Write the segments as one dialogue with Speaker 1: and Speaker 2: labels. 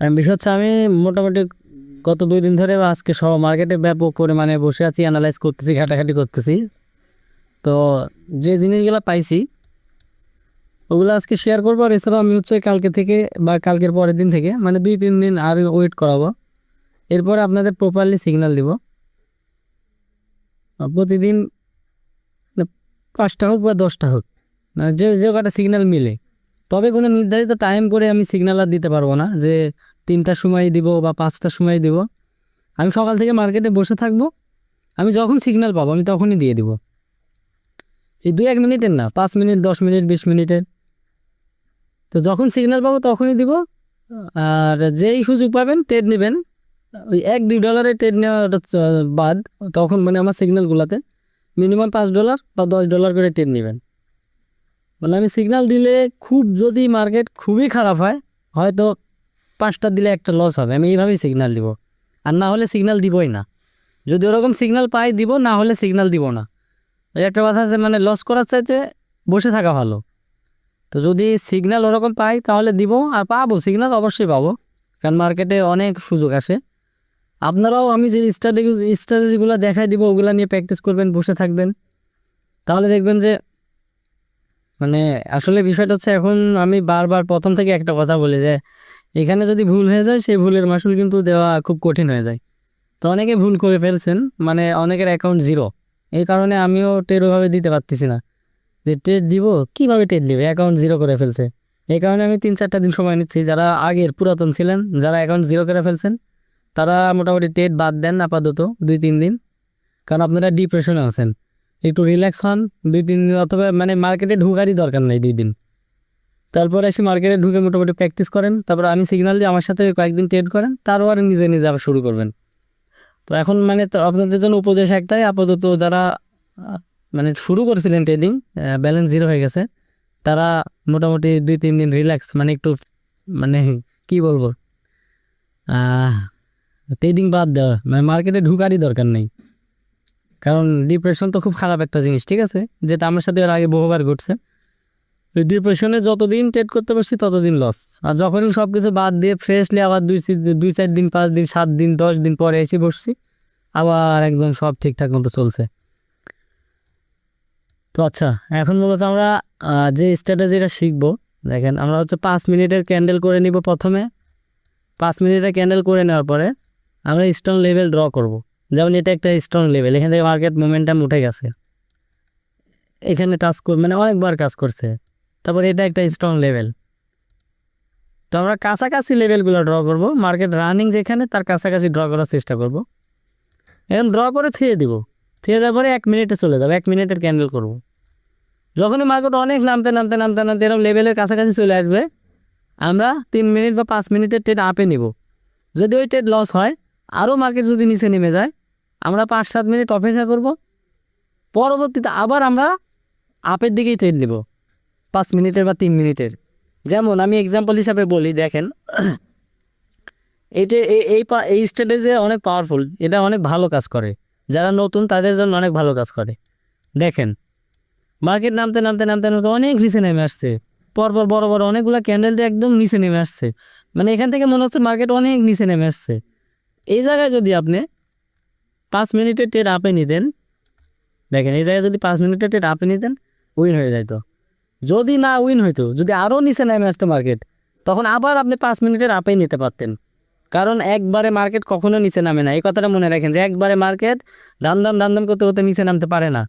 Speaker 1: বিষয় হচ্ছে আমি মোটামুটি গত 2 দিন ধরে বা আজকে সব মার্কেটে ব্যাপক পরিমাণে বসে আছি, অ্যানালাইজ করতেছি, ঘাটাঘাটি করতেছি। তো যে জিনিসগুলো পাইছি ওগুলো আজকে শেয়ার করবো। আর এছাড়াও আমি হচ্ছে কালকে থেকে বা কালকের পরের দিন থেকে মানে 2-3 দিন আর ওয়েট করাবো, এরপরে আপনাদের প্রপারলি সিগন্যাল দিব। প্রতিদিন 5টা হোক বা 10টা হোক, যে যে কটা সিগন্যাল মিলে। তবে কোনো নির্ধারিত টাইম করে আমি সিগন্যাল আর দিতে পারবো না যে 3টার সময় দিব বা 5টার সময় দিব। আমি সকাল থেকে মার্কেটে বসে থাকবো, আমি যখন সিগন্যাল পাবো আমি তখনই দিয়ে দিব। এই 2-1 মিনিটের না, 5 মিনিট, 10 মিনিট, 20 মিনিটের। তো যখন সিগন্যাল পাবো তখনই দিব। আর যেই সুযোগ পাবেন ট্রেড নেবেন, ওই $1-2 ট্রেড নেওয়াটা বাদ, তখন মানে আমার সিগন্যালগুলোতে মিনিমাম $5 বা $10 করে ট্রেড নেবেন। মানে আমি সিগন্যাল দিলে খুব, যদি মার্কেট খুবই খারাপ হয়, হয়তো 5টা দিলে একটা লস হবে, আমি এইভাবেই সিগন্যাল দিব। আর না হলে সিগন্যাল দিবই না। যদি ওরকম সিগন্যাল পাই দিব, না হলে সিগন্যাল দিব না। এই একটা কথা আছে, মানে লস করার চাইতে বসে থাকা ভালো। তো যদি সিগন্যাল ওরকম পাই তাহলে দিব, আর পাবো সিগন্যাল অবশ্যই পাবো, কারণ মার্কেটে অনেক সুযোগ আসে। আপনারাও আমি যে স্ট্র্যাটেজিগুলো দেখাই দিব ওগুলো নিয়ে প্র্যাকটিস করবেন, বসে থাকবেন, তাহলে দেখবেন যে মানে আসলে বিষয়টা হচ্ছে, এখন আমি বারবার প্রথম থেকে একটা কথা বলি যে এখানে যদি ভুল হয়ে যায় সেই ভুলের মাসুল কিন্তু দেওয়া খুব কঠিন হয়ে যায়। তো অনেকে ভুল করে ফেলছেন, মানে অনেকের অ্যাকাউন্ট জিরো। এই কারণে আমিও টের ওভাবে দিতে পারতেছি না, যে টের দিব কীভাবে, টের দিবে, অ্যাকাউন্ট জিরো করে ফেলছে। এই কারণে আমি 3-4টা দিন সময় নিচ্ছি। যারা আগের পুরাতন ছিলেন, যারা অ্যাকাউন্ট জিরো করে ফেলছেন, তারা মোটামুটি টেট বাদ দেন আপাতত 2-3 দিন, কারণ আপনারা ডিপ্রেশনে আছেন। একটু রিল্যাক্স হন 2-3 দিন, অথবা মানে মার্কেটে ঢুকারই দরকার নেই 2 দিন। তারপরে এসে মার্কেটে ঢুকে মোটামুটি প্র্যাকটিস করেন, তারপর আমি সিগন্যাল দিয়ে আমার সাথে কয়েকদিন ট্রেড করেন, তারপর নিজে নিজে আবার শুরু করবেন। তো এখন মানে তো আপনাদের জন্য উপদেশ একটাই, আপাতত যারা মানে শুরু করেছিলেন ট্রেডিং, ব্যালেন্স জিরো হয়ে গেছে, তারা মোটামুটি 2-3 দিন রিল্যাক্স, মানে একটু মানে কি বলবো, ট্রেডিং বাদ দেওয়া, মানে মার্কেটে ঢুকারই দরকার নেই। কারণ ডিপ্রেশন তো খুব খারাপ একটা জিনিস, ঠিক আছে, যেটা আমার সাথে এর আগে বহুবার ঘটছে। ওই ডিপ্রেশনে যতদিন ট্রেড করতে পারছি ততদিন লস। আর যখনই সব কিছু বাদ দিয়ে ফ্রেশলি আবার 2-4 দিন, 5 দিন, 7 দিন, 10 দিন পরে এসে বসছি, আবার একদম সব ঠিকঠাক মতো চলছে। তো আচ্ছা, এখন মূলত আমরা যে স্ট্র্যাটেজিটা শিখবো, দেখেন আমরা হচ্ছে 5 মিনিটের ক্যান্ডেল করে নিব প্রথমে। 5 মিনিটের ক্যান্ডেল করে নেওয়ার পরে আমরা স্ট্রং লেভেল ড্র করব। যেমন এটা একটা স্ট্রং লেভেল, এখান থেকে মার্কেট মোমেন্টাম উঠে গেছে, এখানে টাচ মানে অনেকবার কাজ করছে। তারপর এটা একটা স্ট্রং লেভেল। তো আমরা কাছাকাছি লেভেলগুলো ড্র করব, মার্কেট রানিং যেখানে তার কাছাকাছি ড্র করার চেষ্টা করব। এখন ড্র করে থুয়ে দিব, থুয়ে দেওয়ার পরে 1 মিনিটে চলে যাবে, 1 মিনিটের ক্যান্ডেল করব। যখনই মার্কেট অনেক নামতে নামতে নামতে নামতে এরকম লেভেলের কাছাকাছি চলে আসবে, আমরা 3 মিনিট বা 5 মিনিটের ট্রেড আপে নিব। যদি ওই ট্রেড লস হয়, আরও মার্কেট যদি নিচে নেমে যায়, আমরা 5-7 মিনিট অপেক্ষা করব, পরবর্তীতে আবার আমরা আপের দিকেই ট্রেড নেব 5 মিনিটের বা 3 মিনিটের। যেমন আমি এক্সাম্পল হিসাবে বলি, দেখেন এইটা এই স্ট্র্যাটেজি অনেক পাওয়ারফুল, এটা অনেক ভালো কাজ করে, যারা নতুন তাদের জন্য অনেক ভালো কাজ করে। দেখেন মার্কেট নামতে নামতে নামতে নামতে অনেক নিচে নেমে আসছে, পরপর বড় বড় অনেকগুলো ক্যান্ডেল দিয়ে একদম নিচে নেমে আসছে, মানে এখান থেকে মনে হচ্ছে মার্কেট অনেক নিচে নেমে আসছে। এই জায়গায় যদি আপনি 5 মিনিটের ট্রেড আপে নিতেন, দেখেন এই জায়গায় যদি 5 মিনিটের ট্রেড আপে নিতেন, উইন হয়ে যাইতো। যদি না উইন হইতো, যদি আরও নিচে নেমে আসতো মার্কেট, তখন আবার আপনি 5 মিনিটের আপেই নিতে পারতেন। কারণ একবারে মার্কেট কখনো নিচে নামে না, এই কথাটা মনে রাখেন, যে একবারে মার্কেট দাম দাম দাম দাম করতে করতে নিচে নামতে পারে না।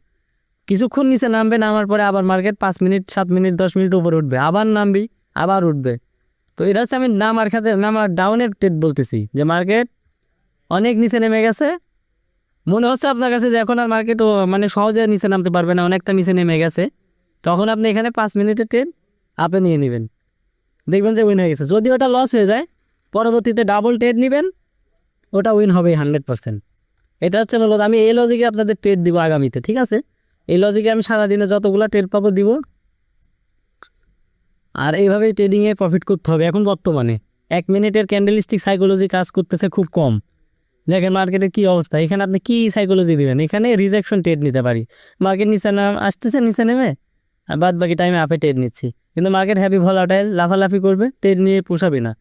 Speaker 1: কিছুক্ষণ নিচে নামবে, নামার পরে আবার মার্কেট 5 মিনিট, 7 মিনিট, 10 মিনিট উপরে উঠবে, আবার নামবি, আবার উঠবে। তো এটা হচ্ছে আমি নামার খাতে নামার ডাউনের ট্রেড বলতেছি, যে মার্কেট অনেক নিচে নেমে গেছে, মনে হচ্ছে আপনার কাছে যে এখন আর মার্কেট মানে সহজে নিচে নামতে পারবে না, অনেকটা নিচে নেমে গেছে, তখন আপনি এখানে 5 মিনিটের ট্রেড আপে নিয়ে নেবেন, দেখবেন যে উইন হয়ে গেছে। যদি ওটা লস হয়ে যায়, পরবর্তীতে ডাবল ট্রেড নেবেন, ওটা উইন হবে 100%। এটা হচ্ছে মূলত আমি এই লজিকে আপনাদের ট্রেড দিব আগামীতে, ঠিক আছে। এই লজিকে আমি সারাদিনে যতগুলো ট্রেড পাবো দিব, আর এইভাবেই ট্রেডিংয়ে প্রফিট করতে হবে। এখন বর্তমানে 1 মিনিটের ক্যান্ডেলস্টিক সাইকোলজি কাজ করতেছে খুব কম। দেখেন মার্কেটের কী অবস্থা, এখানে আপনি কী সাইকোলজি দিবেন, এখানে রিজেকশন ট্রেড নিতে পারি, মার্কেট নিচে আসতেছে, নিচে নেমে আর বাদ বাকি টাইমে আপে ট্রেড নিচ্ছি, কিন্তু মার্কেট হ্যাপি ভলাটাইল লাফালাফি করবে, ট্রেড নিয়ে পোষাবে না।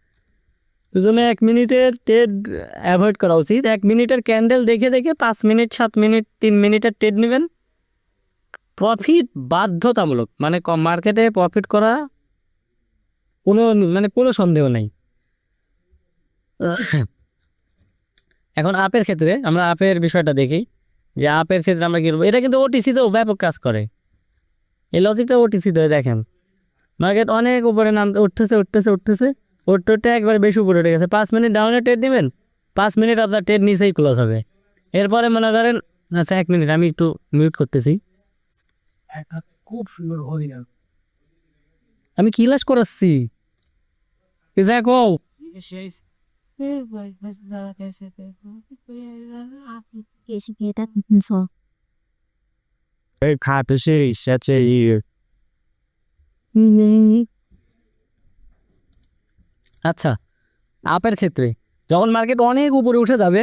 Speaker 1: জন্য 1 মিনিটের ট্রেড অ্যাভয়েড করা উচিত। 1 মিনিটের ক্যান্ডেল দেখে দেখে 5 মিনিট 7 মিনিট 3 মিনিটের ট্রেড নেবেন। প্রফিট বাধ্যতামূলক, মানে মার্কেটে প্রফিট করা কোনো কোনো সন্দেহ নেই। এখন আপের ক্ষেত্রে আমরা আপের বিষয়টা দেখি, যে আপের ক্ষেত্রে আমরা কী করবো। এটা কিন্তু ওটিসিতেও ব্যাপক কাজ করে, এই লজিকটা ওটিসিতে দেখেন। মার্কেট অনেক উপরে উঠতেছে উঠতেছে উঠতেছে, উঠতে উঠতে একবারে বেশি উপরে উঠে গেছে। 5 মিনিট ডাউনে ট্রেড নেবেন, 5 মিনিট আপনার ট্রেড নিচেই ক্লোজ হবে। এরপরে মনে করেন, আচ্ছা 1 মিনিট আমি একটু মিউট করতেছি। খুব সুন্দর আমি কি লাশ করাচ্ছি দেখো। আচ্ছা, আপের ক্ষেত্রে যখন মার্কেট অনেক উপরে উঠে যাবে,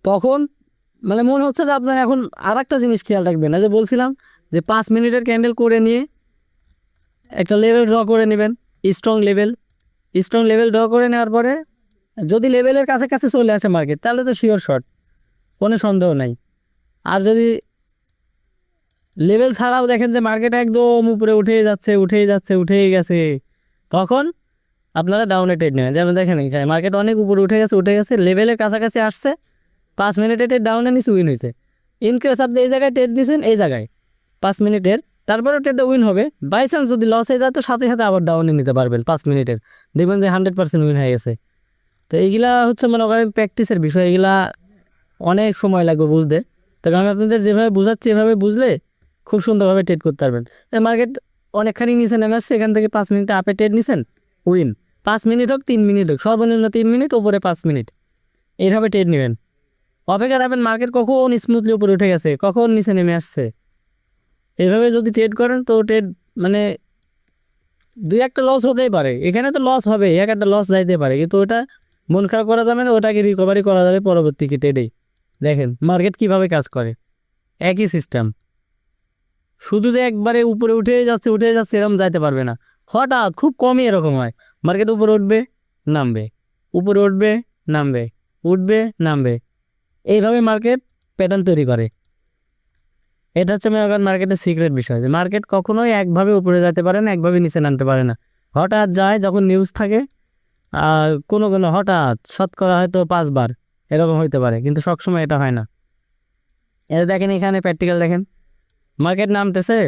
Speaker 1: তখন মনে হচ্ছে যে আপনার এখন আর একটা জিনিস খেয়াল রাখবেন না, যে বলছিলাম যে 5 মিনিটের ক্যান্ডেল করে নিয়ে একটা লেভেল ড্র করে নেবেন, স্ট্রং লেভেল ড্র করে নেওয়ার পরে যদি লেভেলের কাছে চলে আসে মার্কেট, তাহলে তো শিওর শর্ট, কোনো সন্দেহ নাই। আর যদি লেভেল ছাড়াও দেখেন যে মার্কেট একদম উপরে উঠেই গেছে, তখন আপনারা ডাউনে ট্রেড নেবেন। যেমন দেখেন এখানে মার্কেট অনেক উপরে উঠে গেছে, লেভেলের কাছাকাছি আসছে, 5 মিনিটের ট্রেড ডাউনে নিচে উইন হয়েছে। ইনকেস আপনি এই জায়গায় ট্রেড নিয়েছেন, এই জায়গায় 5 মিনিটের, তারপরে ট্রেডটা উইন হবে। বাই চান্স যদি লস হয়ে যায়, তো সাথে সাথে আবার ডাউনে নিতে পারবেন 5 মিনিটের, দেখবেন যে 100% উইন হয়ে গেছে। তো এইগুলা হচ্ছে মনে করেন প্র্যাকটিসের বিষয়, এগুলা অনেক সময় লাগবে বুঝতে। তবে আমি আপনাদের যেভাবে বুঝাচ্ছি, এভাবে বুঝলে খুব সুন্দরভাবে ট্রেড করতে পারবেন। মার্কেট অনেকখানি নিচে নেমে আসছে, এখান থেকে 5 মিনিটে আপে ট্রেড নিছেন, উইন। 5 মিনিট হোক 3 মিনিট হোক, সর্বনিম্ন 3 মিনিট, উপরে 5 মিনিট, এইভাবে ট্রেড নেবেন। অপেক্ষা রাখবেন মার্কেট কখন স্মুথলি উপরে উঠে গেছে, কখন নিচে নেমে আসছে। এভাবে যদি ট্রেড করেন, তো ট্রেড 2-1টা লস হতেই পারে, এখানে তো লস হবে, একটা লস যাইতে পারে, কিন্তু ওটা মন খারাপ করা যাবে না, ওটাকে রিকভারি করা যাবে পরবর্তী ট্রেডেই। দেখেন মার্কেট কিভাবে কাজ করে, একই সিস্টেম। শুধু যে একবারে উপরে উঠে যাচ্ছে এরকম যাইতে পারবে না, হঠাৎ খুব কমই এরকম হয়। মার্কেট উপরে উঠবে, নামবে, উপরে উঠবে, নামবে, উঠবে, নামবে, এইভাবে মার্কেট প্যাটার্ন তৈরি করে। এটা হচ্ছে মার্কেটের সিক্রেট বিষয়, যে মার্কেট কখনোই একভাবে উপরে যেতে পারে না, একভাবে নিচে নামতে পারে না। হঠাৎ যায় যখন নিউজ থাকে, আর কোনো হঠাৎ শতকরা হয়তো 5 বার এরকম হইতে পারে, কিন্তু সবসময় এটা হয় না। এটা দেখেন, এখানে প্র্যাকটিক্যাল দেখেন, মার্কেট নামতেছে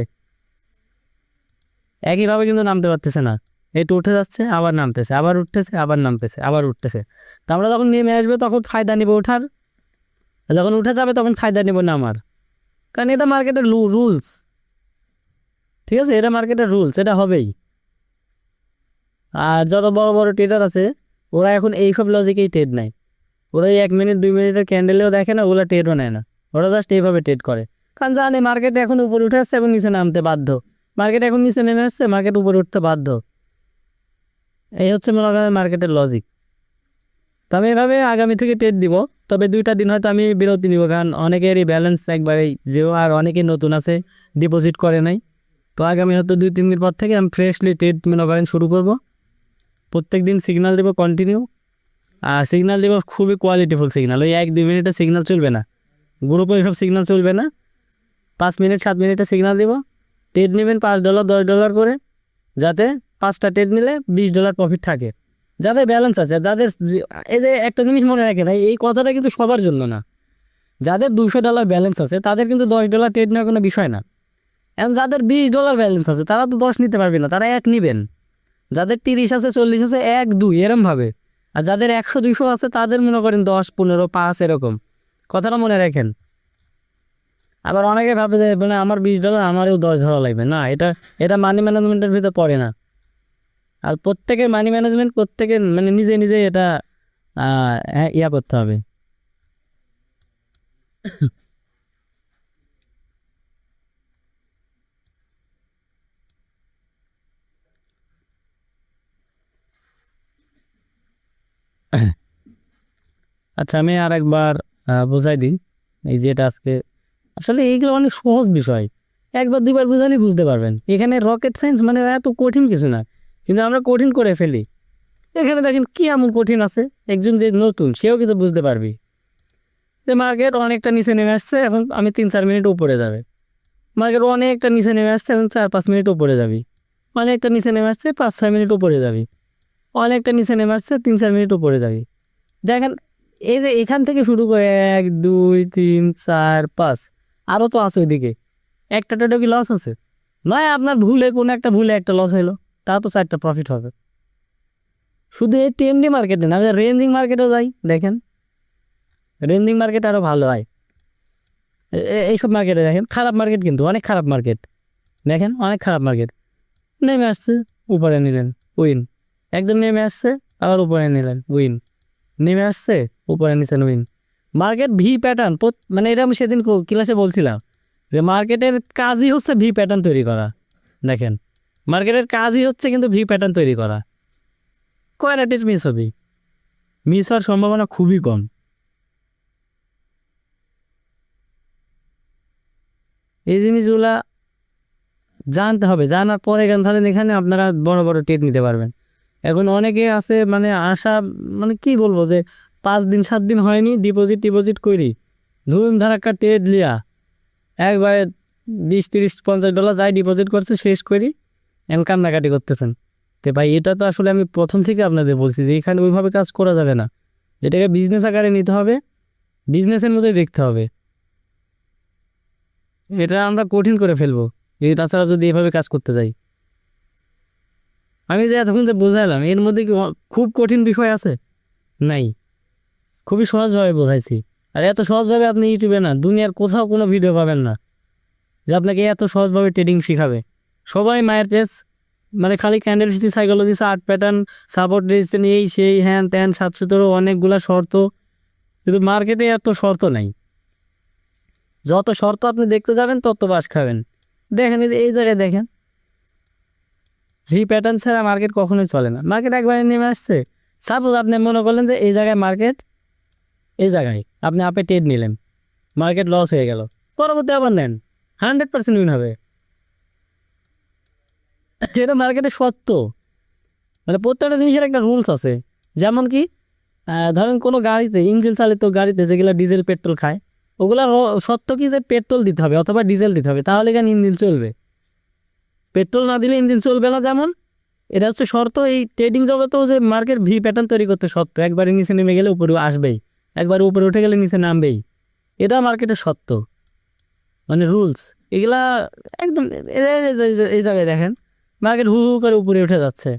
Speaker 1: একইভাবে, কিন্তু নামতে পারতেছে না। একটু উঠে যাচ্ছে, আবার নামতেছে, আবার উঠতেছে, আবার নামতেছে, আবার উঠতেছে। তো আমরা যখন নেমে আসবে, তখন ফায়দা নিব ওঠার, যখন উঠে যাবে তখন ফায়দা নিব নামার। কারণ এটা মার্কেটের রুলস, ঠিক আছে, এটা মার্কেটের রুলস, এটা হবেই। আর যত বড় বড় ট্রেডার আছে, ওরা এখন এইসব লজিকেই ট্রেড নেয়। ওরা 1 মিনিট 2 মিনিটের ক্যান্ডেলেও দেখে না, ওরা ট্রেডও নেয় না, ওরা জাস্ট এইভাবে ট্রেড করে। কারণ জানে মার্কেটে এখন উপরে উঠে আসছে এবং নিচে নামতে বাধ্য, মার্কেট এখন নিচে নেমে আসছে, মার্কেট উপরে উঠতে বাধ্য। এই হচ্ছে মনে করেন মার্কেটের লজিক। তো আমি এভাবে আগামী থেকে ট্রেড দিব, তবে 2টা দিন হয়তো আমি বিরতি নিব, কারণ অনেকেরই ব্যালেন্স একবারেই যেও, আর অনেকেই নতুন আছে, ডিপোজিট করে নাই। তো আগামী হয়তো 2-3 দিন পর থেকে আমি ফ্রেশলি ট্রেড মনে করেন শুরু করব। প্রত্যেক দিন সিগন্যাল দেবো কন্টিনিউ, আর সিগন্যাল দেবো খুবই কোয়ালিটিফুল সিগন্যাল। ওই 1-2 মিনিটের সিগন্যাল চলবে না, গ্রুপে ওইসব সিগন্যাল চলবে না। 5 মিনিট 7 মিনিটের সিগন্যাল দেবো। ট্রেড নেবেন $5 $10 করে, যাতে 5টা ট্রেড নিলে $20 প্রফিট থাকে, যাদের ব্যালেন্স আছে। যাদের এই যে একটা জিনিস মনে রাখেন, এই কথাটা কিন্তু সবার জন্য না। যাদের $200 ব্যালেন্স আছে, তাদের কিন্তু $10 ট্রেড নেওয়ার কোনো বিষয় না। এখন যাদের $20 ব্যালেন্স আছে, তারা তো 10 নিতে পারবে না, তারা 1 নেবেন। যাদের 30 আছে, 40 আছে, 1 2 এরমভাবে। আর যাদের 100-200 আছে, তাদের মনে করেন 10 15 5 এরকম, কথাটা মনে রাখেন। আবার অনেকে ভাবে যে আমার $20 আমারও 10 ধরা লাগবে না, এটা মানি ম্যানেজমেন্টের ভিতরে পড়ে না। আর প্রত্যেকের মানি ম্যানেজমেন্ট, প্রত্যেকের নিজে নিজে এটা ইয়া করতে হবে। আচ্ছা, আমি আর একবার বোঝাই দিই, এই যেটা আজকে আসলে এইগুলো অনেক সহজ বিষয়, 1-2 বার বুঝালেই বুঝতে পারবেন। এখানে রকেট সায়েন্স এত কঠিন কিছু না, কিন্তু আমরা কঠিন করে ফেলি। এখানে দেখেন কি এমন কঠিন আছে, একজন যে নতুন সেও কিন্তু বুঝতে পারবি যে মার্কেট অনেকটা নিচে নেমে আসছে, এখন আমি 3-4 মিনিট উপরে যাবে। মার্কেট অনেকটা নিচে নেমে আসছে, এখন 4-5 মিনিট উপরে যাবি। অনেকটা নিচে নেমে আসছে, 5-6 মিনিট উপরে যাবি। অনেকটা নিচে নেমে আসছে, 3-4 মিনিট উপরে যাবি। দেখেন এই যে এখান থেকে শুরু করে 1 2 3 4 5, আরও তো আছে ওইদিকে। একটা টোটো কি লস আছে? নয় আপনার ভুলে কোনো একটা ভুলে একটা লস হলো, তা তো 4টা প্রফিট হবে। শুধু এই টিএমডি মার্কেটে না, রেঞ্জিং মার্কেটেও যাই, দেখেন রেঞ্জিং মার্কেট আরও ভালো হয়। এইসব মার্কেটে দেখেন খারাপ মার্কেট, কিন্তু অনেক খারাপ মার্কেট, দেখেন অনেক খারাপ মার্কেট। নেমে আসছে, উপরে নিলেন, উইন। একদম নেমে আসছে, আবার উপরে নিলেন, উইন। নেমে আসছে, উপরে নিচেন, উইন। মার্কেট ভি প্যাটার্ন, মানে এটা আমি সেদিন ক্লাসে বলছিলাম যে মার্কেটের কাজই হচ্ছে ভি প্যাটার্ন তৈরি করা। দেখেন মার্কেটের কাজই হচ্ছে কিন্তু ভি প্যাটার্ন তৈরি করা। কয়টা ডেট মিস হবে? মিস হওয়ার সম্ভাবনা খুবই কম। এই জিনিসগুলা জানতে হবে, জানার পরে ধরেন এখানে আপনারা বড় বড় ট্রেড নিতে পারবেন। এখন অনেকে আছে মানে আশা, মানে কি বলবো, যে 5 দিন 7 দিন হয়নি ডিপোজিট করি, ধুম ধারাক্কা ট্রেড লিয়া একবারে $20 30 50 যাই ডিপোজিট করছে শেষ করি, এখন কান্নাকাটি করতেছেন। তো ভাই এটা তো আসলে আমি প্রথম থেকে আপনাদের বলছি যে এখানে ওইভাবে কাজ করা যাবে না, এটাকে বিজনেস আকারে নিতে হবে, বিজনেসের মধ্যে দেখতে হবে। এটা আমরা কঠিন করে ফেলবো তাছাড়া যদি এভাবে কাজ করতে যাই। আমি যে এতক্ষণ যে বোঝাইলাম এর মধ্যে কি খুব কঠিন বিষয় আছে? নাই, খুবই সহজভাবে বোঝাইছি। আর এত সহজভাবে আপনি ইউটিউবে না দুনিয়ার কোথাও কোনো ভিডিও পাবেন না যে আপনাকে এত সহজভাবে ট্রেডিং শিখাবে। সবাই মায়ের পেজ, মানে খালি candle city, psychology, chart pattern, support resistance, এই সেই হ্যান ত্যান 717 অনেকগুলা শর্ত, কিন্তু মার্কেটে এত শর্ত নাই। যত শর্ত আপনি দেখতে যাবেন তত বাস খাবেন। দেখেন এই জায়গায় দেখেন ভি প্যাটার্ন ছাড়া মার্কেট কখনোই চলে না। মার্কেট একবারে নেমে আসছে, সাপোজ আপনি মনে করলেন যে এই জায়গায় মার্কেট, এই জায়গায় আপনি আপে ট্রেড নিলেন, মার্কেট লস হয়ে গেল, পরবর্তী আবার নেন, 100% উইন হবে। এটা মার্কেটে সত্য। মানে প্রত্যেকটা জিনিসের একটা রুলস আছে। যেমন কি ধরেন কোনো গাড়িতে, ইঞ্জিন চালিত গাড়িতে যেগুলো ডিজেল পেট্রোল খায়, ওগুলা সত্য কি যে পেট্রোল দিতে হবে অথবা ডিজেল দিতে হবে, তাহলে কেন ইঞ্জিন চলবে। পেট্রোল না দিলে ইঞ্জিন চলবে না, যেমন এটা হচ্ছে শর্ত। এই ট্রেডিং জগতেও যে মার্কেট ভি প্যাটার্ন তৈরি করতে সত্য, একবারে নিচে নেমে গেলে উপরে আসবেই, একবার উপরে উঠে গেলে নিচে নামবেই, এটা মার্কেটের সত্য, মানে রুলস এগুলা একদম। এই জায়গায় দেখেন মার্কেট হু হু করে উপরে উঠে যাচ্ছে,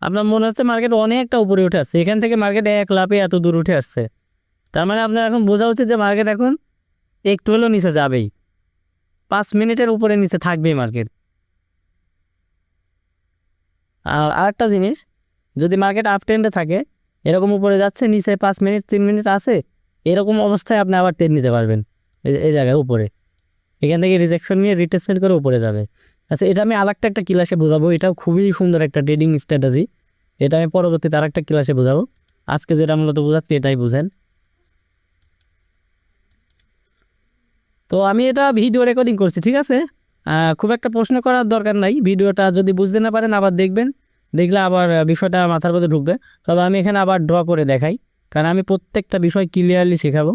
Speaker 1: আপনার মনে হচ্ছে মার্কেট অনেকটা উপরে উঠে আসছে, এখান থেকে মার্কেট এক লাফে এত দূর উঠে আসছে। তার মানে আপনার এখন বোঝা উচিত যে মার্কেট এখন একটু হলেও নিচে যাবেই, 5 মিনিটের উপরে নিচে থাকবেই মার্কেট। আর আরেকটা জিনিস, যদি মার্কেট আপ ট্রেন্ডে থাকে, এরকম উপরে যাচ্ছে, নিচে 5 মিনিট 3 মিনিট আছে, এরকম অবস্থায় আপনি আবার ট্রেড নিতে পারবেন। এই জায়গায় উপরে, এখান থেকে রিজেকশন নিয়ে রিটেসমেন্ট করে উপরে যাবে। আচ্ছা, এটা আমি আরেকটা একটা ক্লাসে বোঝাবো, এটাও খুবই সুন্দর একটা ট্রেডিং স্ট্র্যাটেজি, এটা আমি পরবর্তীতে আরেকটা ক্লাসে বোঝাবো। আজকে যেটা মূলত বোঝাচ্ছি এটাই বুঝেন। তো আমি এটা ভিডিও রেকর্ডিং করছি, ঠিক আছে। খুব একটা প্রশ্ন করার দরকার নাই, ভিডিওটা যদি বুঝতে না পারেন আবার দেখবেন, দেখলে আবার বিষয়টা মাথার মধ্যে ঢুকবে। তবে আমি এখানে আবার ড্র করে দেখাই, কারণ আমি প্রত্যেকটা বিষয় ক্লিয়ারলি শেখাবো।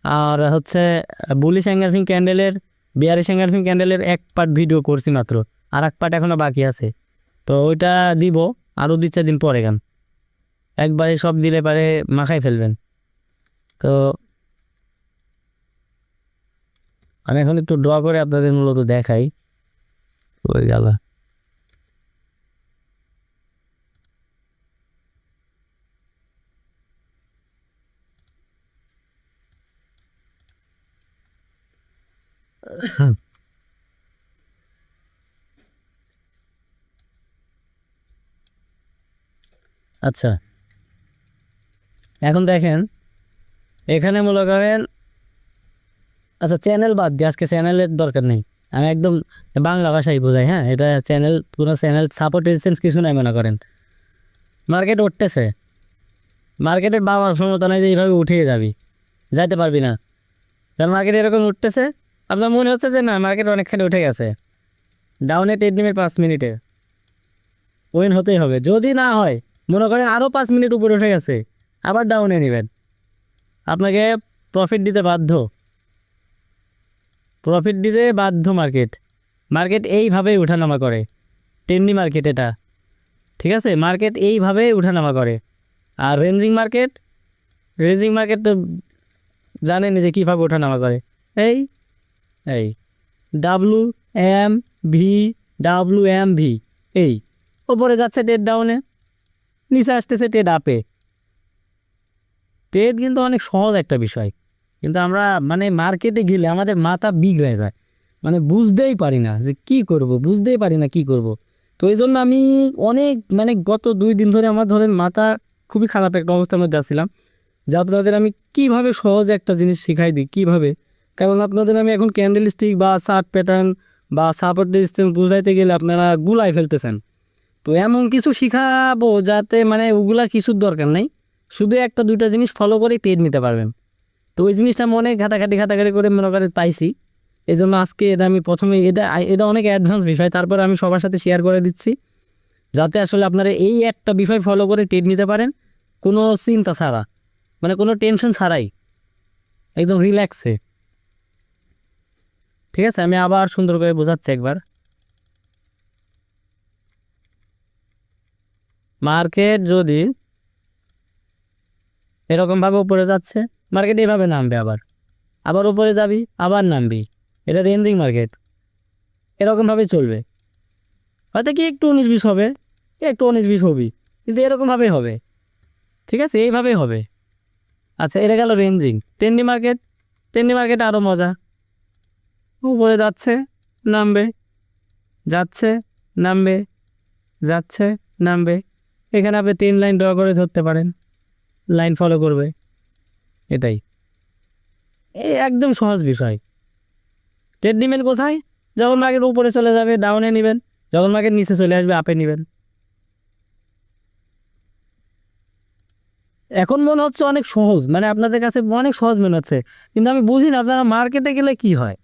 Speaker 1: আর হচ্ছে বুলিশ এনগালফিং ক্যান্ডেলের, বিয়ারিশ এনগালফিং ক্যান্ডেলের এক পার্ট ভিডিও করছি মাত্র, আর এক পার্ট এখনও বাকি আছে। তো ওইটা দিব আরও 2-4 দিন পরে, গান একবারে সব দিলে পারে মাখাই ফেলবেন। তো আমি এখন একটু ড্র করে আপনাদের মূলত দেখাই। ওই গেল। আচ্ছা, এখন দেখেন এখানে মনে করেন, আচ্ছা চ্যানেল বাদ দিয়ে, আজকে চ্যানেলের দরকার নেই, আমি একদম বাংলা ভাষায় বোঝাই। হ্যাঁ, এটা চ্যানেল, পুরো চ্যানেল সাপোর্ট রেজিস্ট্যান্স কিছু নাই। মনে করেন মার্কেট উঠতেছে, মার্কেটের বাবার ক্ষমতা নাই যে এইভাবে উঠে যাবি, যাইতে পারবি না। কারণ মার্কেট এরকম উঠতেছে, আপনার মনে হচ্ছে যে না মার্কেট অনেকখানি উঠে গেছে, ডাউনে ট্রেড নেমে 5 মিনিটে, ওয়েন হতেই হবে। যদি না হয়, মনে করেন আরও 5 মিনিট উপরে উঠে গেছে, আবার ডাউনে নেবেন, আপনাকে প্রফিট দিতে বাধ্য, প্রফিট দিতে বাধ্য। মার্কেট মার্কেট এইভাবেই ওঠানামা করে, টেন্ডি মার্কেট এটা, ঠিক আছে? মার্কেট এইভাবেই ওঠানামা করে। আর রেঞ্জিং মার্কেট তো জানেন যে কীভাবে ওঠানামা করে। এই এই WMV এই ওপরে যাচ্ছে ট্রেড ডাউনে, নিচে আসতেছে ট্রেড আপে। ট্রেড কিন্তু অনেক সহজ একটা বিষয়, কিন্তু আমরা মানে মার্কেটে গেলে আমাদের মাথা বিগড়ে যায়, মানে বুঝতেই পারি না যে কি করব, বুঝতেই পারি না কি করব। তো এই জন্য আমি অনেক মানে গত 2 দিন ধরে আমার ধরেন মাথা খুবই খারাপ একটা অবস্থার মধ্যে আসছিলাম, যে আপনাদের আমি কিভাবে সহজে একটা জিনিস শিখাই দিই কীভাবে। কারণ আপনাদের আমি এখন ক্যান্ডেল স্টিক বা চার্ট প্যাটার্ন বা সাপোর্ট ডিস্টেন্স বুঝাইতে গেলে আপনারা গুলাই ফেলতেছেন। তো এমন কিছু শিখাবো যাতে মানে ওগুলার কিছুর দরকার নেই, শুধু 1-2টা জিনিস ফলো করে ট্রেড নিতে পারবেন। তো ওই জিনিসটা মনে ঘাটাঘাটি করে মনে করে পাইছি, এই জন্য আজকে এটা আমি প্রথমে এটা অনেক অ্যাডভান্স বিষয়, তারপর আমি সবার সাথে শেয়ার করে দিচ্ছি, যাতে আসলে আপনারা এই একটা বিষয় ফলো করে ট্রেড নিতে পারেন কোনো চিন্তা ছাড়া, মানে কোনো টেনশন ছাড়াই, একদম রিল্যাক্সে। ঠিক আছে, আমি আবার সুন্দর করে বোঝাচ্ছি একবার। মার্কেট যদি এরকমভাবে উপরে যাচ্ছে, মার্কেট এভাবে নামবে, আবার আবার উপরে যাবি, আবার নামবি, এটা রেঞ্জিং মার্কেট, এরকমভাবে চলবে। হয়তো কি একটু 19-20 হবে, একটু 19-20 হবি, কিন্তু এরকমভাবেই হবে। ঠিক আছে, এইভাবেই হবে। আচ্ছা, এটা গেল রেঞ্জিং। টেন্ডি মার্কেট আরও মজা, উপরে যাচ্ছে নামবে, যাচ্ছে নামবে, যাচ্ছে নামবে। এখানে আপনি 3 লাইন ড্র করে ধরতে পারেন, লাইন ফলো করবে, এটাই। এই একদম সহজ বিষয়। ট্রেড নেবেন কোথায়? যখন মার্কেট উপরে চলে যাবে ডাউনে নেবেন, যখন মার্কেট নিচে চলে আসবে আপে নেবেন। এখন মনে হচ্ছে অনেক সহজ, মানে আপনাদের কাছে অনেক সহজ মনে হচ্ছে, কিন্তু আমি বুঝি না আপনারা মার্কেটে গেলে কি হয়।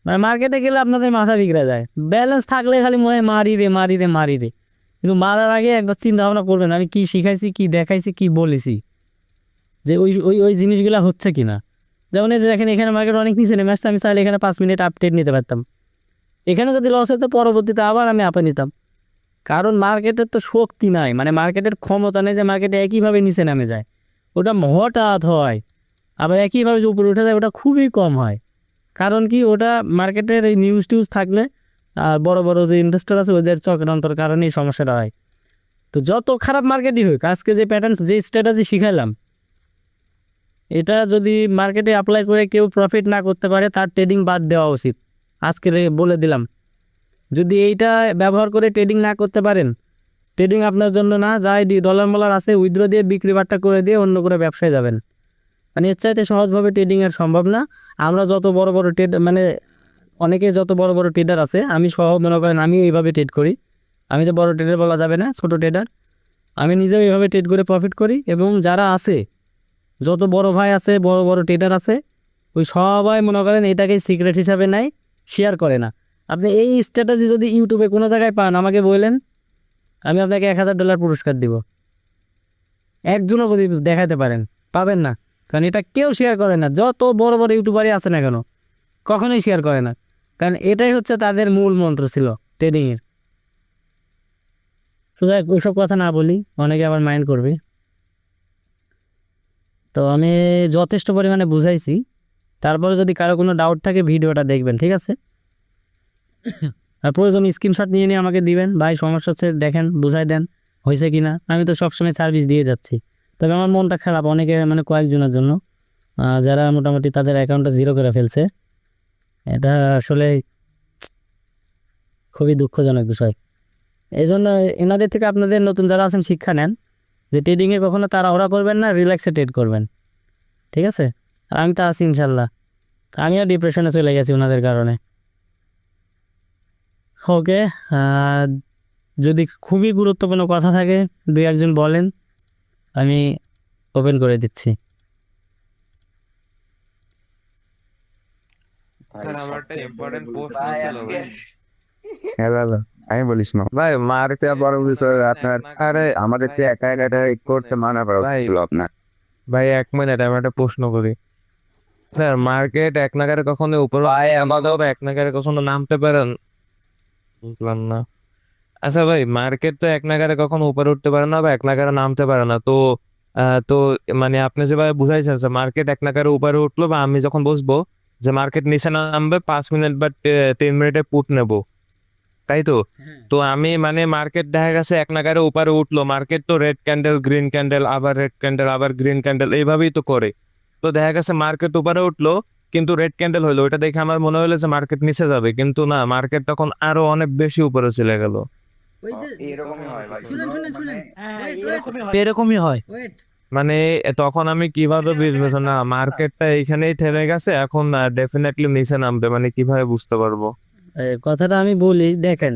Speaker 1: মানে মার্কেটে গেলে আপনাদের মাথা বিগড়ে যায়, ব্যালেন্স থাকলে খালি মনে হয় মারি রে, কিন্তু মারার আগে একবার চিন্তা ভাবনা করবেন আমি কি শিখাইছি, কি দেখাইছি, কি বলেছি, যে ওই ওই ওই জিনিসগুলো হচ্ছে কি না। যেমন এই দেখেন, এখানে মার্কেট অনেক নিচে নেমে আসছে, আমি চাইলে এখানে 5 মিনিট আপডেট নিতে পারতাম, এখানে যদি লস হতো পরবর্তীতে আবার আমি আপে নিতাম। কারণ মার্কেটের তো শক্তি নাই, মানে মার্কেটের ক্ষমতা নেই যে মার্কেটে একইভাবে নিচে নামে যায়, ওটা হঠাৎ হয়। আবার একইভাবে যে উপরে উঠে যায় ওটা খুবই কম হয়। কারণ কি, ওটা মার্কেটের এই নিউজ টিউজ থাকলে আর বড় বড় যে ইনভেস্টর আছে ওদের চক্রান্তর কারণে এই সমস্যাটা হয়। তো যত খারাপ মার্কেটই হোক, আজকে যে প্যাটার্ন যে স্ট্র্যাটেজি শিখাইলাম, এটা যদি মার্কেটে অ্যাপ্লাই করে কেউ প্রফিট না করতে পারে তার ট্রেডিং বাদ দেওয়া উচিত। আজকে বলে দিলাম, যদি এইটা ব্যবহার করে ট্রেডিং না করতে পারেন, ট্রেডিং আপনার জন্য না, যাই ডলার মলার আছে উইথড্র দিয়ে বিক্রি বাট্টা করে দিয়ে অন্য করে ব্যবসায় যাবেন। মানে এর চাইতে সহজভাবে ট্রেডিং এর সম্ভব না। আমরা যত বড় বড় ট্রেড মানে অনেকে যত বড় বড় ট্রেডার আছে, আমি সহ মনে করেন আমি এইভাবে ট্রেড করি। আমি তো বড় ট্রেডার বলা যাবে না, ছোট ট্রেডার। আমি নিজেও এইভাবে ট্রেড করে প্রফিট করি, এবং যারা আছে যত বড় ভাই আছে, বড় বড় ট্রেডার আছে, ওই সবাই মনে করেন এটাকে সিক্রেট হিসাবে নেয়, শেয়ার করে না। আপনি এই স্ট্র্যাটেজি যদি ইউটিউবে কোনো জায়গায় পান আমাকে বললেন, আমি আপনাকে $1000 পুরস্কার দিব। একজনও যদি দেখাতে পারেন, পাবেন না, কারণ এটা কেউ শেয়ার করে না। যত বড় বড় ইউটিউবারই আছে না কেন, কখনোই শেয়ার করে না, কারণ এটাই হচ্ছে তাদের মূল মন্ত্র ছিল ট্রেডিংয়ের। শুধু ওইসব কথা না বলি, অনেকে আবার মাইন্ড করবে। তো আমি যথেষ্ট পরিমাণে বুঝাইছি, তারপরে যদি কারো কোনো ডাউট থাকে ভিডিওটা দেখবেন, ঠিক আছে? আর প্রয়োজন স্ক্রিনশট নিয়ে নিয়ে আমাকে দিবেন, ভাই সমস্যা হচ্ছে দেখেন, বুঝাই দেন হয়েছে কি না। আমি তো সবসময় সার্ভিস দিয়ে যাচ্ছি, তবে আমার মনটা খারাপ অনেকে মানে কয়েকজনের জন্য, যারা মোটামুটি তাদের অ্যাকাউন্টটা জিরো করে ফেলছে। এটা আসলে খুবই দুঃখজনক বিষয়। এই জন্য এনাদের থেকে আপনাদের নতুন যারা আছেন শিক্ষা নেন, যে ট্রেডিংয়ে কখনো তাড়াহুড়া করবেন না, রিল্যাক্সে ট্রেড করবেন, ঠিক আছে? আর আমি তো আছি ইনশাল্লাহ। আমিও ডিপ্রেশনে চলে গেছি ওনাদের কারণে। ওকে, যদি খুবই গুরুত্বপূর্ণ কথা থাকে 2-1 জন বলেন, আমি ওপেন করে দিচ্ছি।
Speaker 2: ভাই
Speaker 3: স্যার আমার একটা
Speaker 2: সবচেয়ে বড়
Speaker 3: ইম্পর্টেন্ট
Speaker 2: বলেছে
Speaker 3: প্রশ্ন ছিল
Speaker 2: আজকে।
Speaker 3: ভাই।
Speaker 2: হ্যাঁ দাদা। আমি বলিস না ভাই, মারতে বড় বিষয় আপনার। আরে আমাদের তো একা একা এটা করতে মানা করা উচিত ছিল আপনার।
Speaker 3: ভাই 1 মিনিট আমি একটা প্রশ্ন করি স্যার, মার্কেট এক নাগারে কখনো উপরে আমাদের এক নাগারে কখনো নামতে পারেন? বুঝলাম না। আচ্ছা ভাই, মার্কেট তো এক নাগারে কখনো উপরে উঠতে পারে না বা এক নাগারে নামতে পারে না, তো তো মানে আপনি যেভাবে বুঝাইছেন যে মার্কেট এক নাগারে উপরে উঠলো বা আমি যখন বসবো যে মার্কেট নিচে নামবে 5 মিনিট বা 3 মিনিটে পুট নেব, তাই তো? তো আমি মানে মার্কেট দেখা গেছে এক নাগারে উপরে উঠলো, মার্কেট তো রেড ক্যান্ডেল গ্রিন ক্যান্ডেল আবার রেড ক্যান্ডেল আবার গ্রিন ক্যান্ডেল এইভাবেই তো করে। তো দেখা গেছে মার্কেট উপরে উঠলো কিন্তু রেড ক্যান্ডেল হলো, ওটা দেখে আমার মনে হলো যে মার্কেট নিচে যাবে, কিন্তু না, মার্কেট তখন আরো অনেক বেশি উপরে চলে গেল।
Speaker 2: এরকমই হয় ভাই।
Speaker 1: এরকমই হয়।
Speaker 3: মানে তখন আমি কিভাবে বুঝবো না মার্কেটটা এইখানেই থেমে গেছে, এখন ডেফিনেটলি নিচে নামবে, মানে কিভাবে বুঝতে পারবো?
Speaker 1: কথাটা আমি বলি, দেখেন,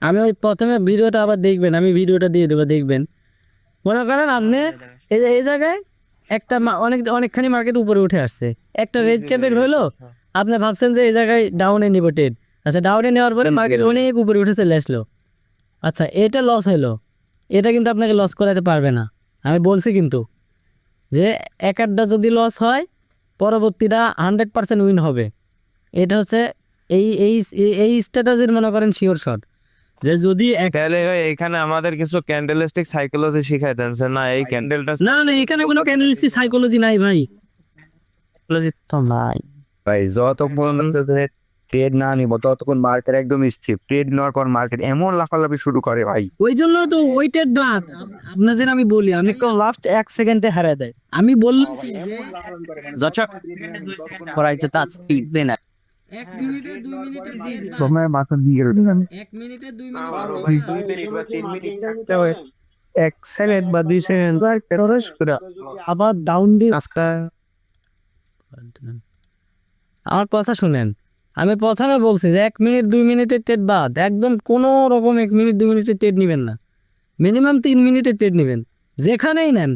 Speaker 1: আমি ওই প্রথমে ভিডিওটা আবার দেখবেন, আমি ভিডিওটা দিয়ে দেবো দেখবেন। মনে করেন আপনি এই জায়গায় একটা অনেকখানি মার্কেট উপরে উঠে আসছে, একটা রেড ক্যান্ডেল হলো, আপনি ভাবছেন যে এই জায়গায় ডাউনে নিব ট্রেড। আচ্ছা, ডাউনে নেওয়ার পরে মার্কেট অনেক উপরে উঠে চলে আসলো। আচ্ছা, এটা লস হলো, এটা কিন্তু আপনাকে লস করাতে পারবে না। আমি বলছি কিন্তু যে এক আধটা যদি লস হয়, পরবর্তীটা 100% উইন হবে। এটা হচ্ছে এই এই এই স্ট্র্যাটেজির মনে করেন শিওর শট, যে যদি
Speaker 3: তাহলে ভাই এখানে আমাদের কিছু ক্যান্ডেলিস্টিক সাইকোলজি শিখাইতেন যে না এই ক্যান্ডেলটা
Speaker 1: না না, এখানে কোনো ক্যান্ডেলিস্টিক সাইকোলজি নাই ভাই, সাইকোলজি তো নাই।
Speaker 2: ভাই যতক্ষণ ট্রেড না নিব ততক্ষণ মার্কেট একদম স্থির। ট্রেড নেওয়ার পর মার্কেট এমন লাফালাফি শুরু করে ভাই।
Speaker 1: ওই জন্য তো ওইটার দাঁত আপনাদের আমি বলি, আমি তো লাস্ট 1 সেকেন্ডে হারায় দেয়। আমি বললাম কি যে
Speaker 4: Zaczek poradzi tak speed na
Speaker 1: 1 মিনিটে 2 মিনিটে
Speaker 2: তোমার মাথা দিয়ে গেল।
Speaker 1: 1 মিনিটে 2 মিনিট
Speaker 2: 1 সেকেন্ড বা 2 সেকেন্ড
Speaker 1: আবার ডাউন দিয়ে রাস্তা। আমার কথা শুনেন, আমি প্রথমে বলছি যে 1 মিনিট 2 মিনিটের টেট বাদ, একদম কোনো রকম 1 মিনিট 2 মিনিটের টেট নেবেন না, মিনিমাম 3 মিনিটের টেট নেবেন। যেখানেই নেন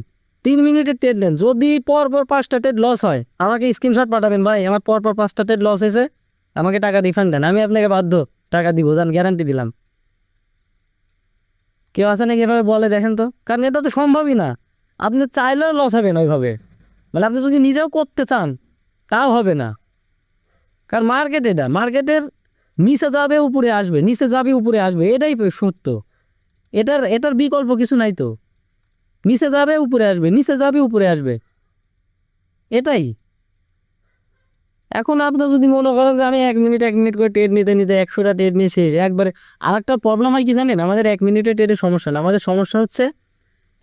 Speaker 1: 3 মিনিটের টেট নেন। যদি পরপর 5টা টেট লস হয়, আমাকে স্ক্রিনশট পাঠাবেন, ভাই আমার পরপর 5টা টেট লস হয়েছে, আমাকে টাকা রিফান্ড দেন, আমি আপনাকে বাধ্য টাকা দিব, জান, গ্যারান্টি দিলাম। কেউ আছে নাকি এভাবে বলে দেখেন তো? কারণ এটা তো সম্ভবই না, আপনি চাইলেও লস হবেন ওইভাবে, মানে আপনি যদি নিজেও করতে চান তাও হবে না। কারণ মার্কেট, এটা মার্কেটের নিচে যাবে উপরে আসবে, নিচে যাবে উপরে আসবে, এটাই সত্য। এটার বিকল্প কিছু নাই তো। নিচে যাবে উপরে আসবে, নিচে যাবে উপরে আসবে, এটাই। এখন আপনার যদি মনে করেন যে আমি 1 মিনিট 1 মিনিট করে ট্রেড নিতে নিতে 100টা ট্রেড নিয়ে শেষ একবারে। আর একটা প্রবলেম হয় কি জানেন, আমাদের 1 মিনিটের ট্রেডের সমস্যা না, আমাদের সমস্যা হচ্ছে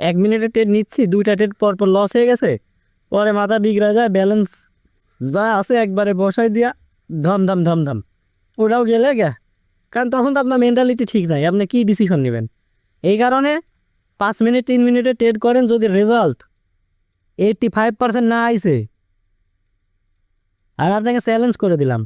Speaker 1: 1 মিনিটের ট্রেড নিচ্ছি, 2টা ট্রেড পরপর লস হয়ে গেছে, পরে মাথা বিগড়া যায়, ব্যালেন্স যা আছে একবারে বসাই দিয়া ধম ধম ধম ধম ওটাও গেলে গে। কারণ তখন তো আপনার মেন্টালিটি ঠিক নাই, আপনি কী ডিসিশন নেবেন। এই কারণে 5 মিনিট 3 মিনিটে ট্রেড করেন, যদি রেজাল্ট 85% না আইছে, আর আপনাকে চ্যালেঞ্জ করে দিলাম,